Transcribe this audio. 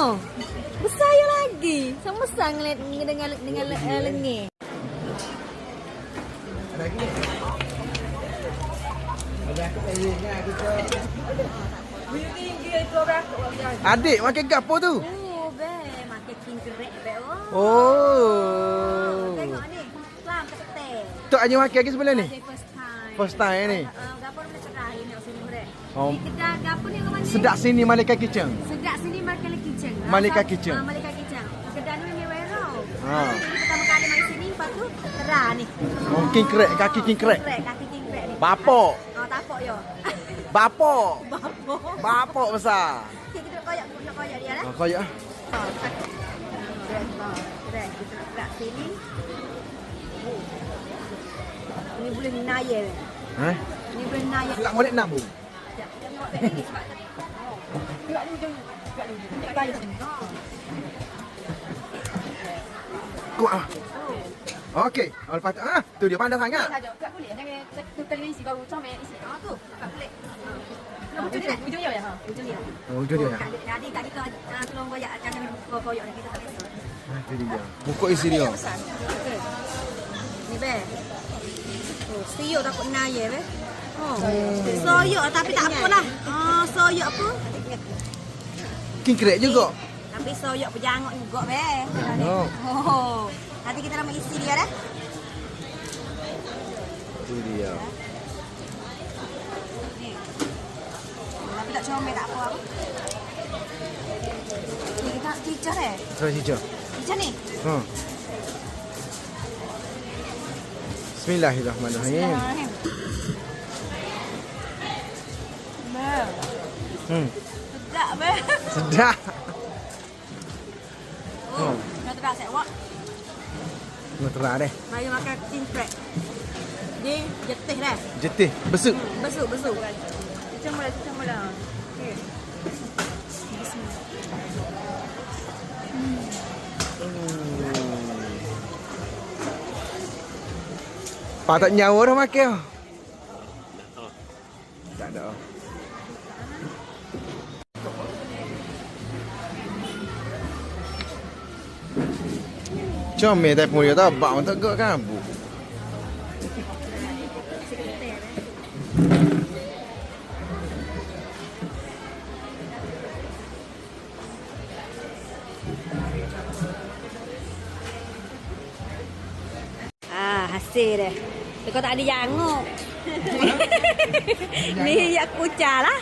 Oh. Besar you lagi. Sama besar dengan lengih. Adik makan gapo tu? Oh, be, makan king kerek be. Oh. Tengok ni. Kelam ketek. Tok aja makan lagi sebelah ni. First time. First time ni. Gapo nak cerai ni sini merek. Oh. Ni kedai gapo ni orang ni? Sedak sini Malika Kitchen. Sedak sini Malika Kitchen. Malika Kitchen. Malika Kitchen. Kedai ni memang warehouse. Ha. Jadi pertama kali mai sini lepas tu terah ni. Oh, king krek, kaki king krek. Kaki king krek ni. Bapok. Oh, tapok yo. Bapok. Bapok. Bapok besar. Kita nak koyak dia lah. Koyak ah. Kita nak gerak sini. Ini boleh nayel. Ha? Ini boleh nayel. Tak boleh nak bu. Tengok beg ni sebab tadi. Gerak dulu jom. Gerak dulu. Tengok bayar sini. Kuat ah. Okey, lepas tu tu dia pandai sangat. Saja, kat kulit. Jangan tu kali isi baru comel isi. Tu, kat kulit. Ujung dia ya. Ujung dia. Oh, tu dia. Jadi kat kita tolong koyak jangan koyak kita tak biasa. Tu dia. Buka isi dia. Okey. Ni be. Oh, siyo takut naya be. Oh. Soyok tapi tak apalah. Soyok apa? King krek juga. Tapi soyok pejangok juga be. Oh. Nanti kita nak isi dia dah. Tu dia. Ni. Tapi tak comel tak apa. Ni kita cicah eh. Terus hijau. Cicah ni. Ha. Bismillahirrahmanirrahim. Sedap be. Sedap. Oh, nak terang saya wak. Terang deh. Mari makan king crab. Ni jetih dah. Jetih, besuk. Besuk. Macam mana? Okey. Pak tak nyawa dah makan. Tak ada. Comel tak pun dia tak bau tak gak kan bu. Hasil dah. Kau tak ada janguk. Ni yak kucah lah.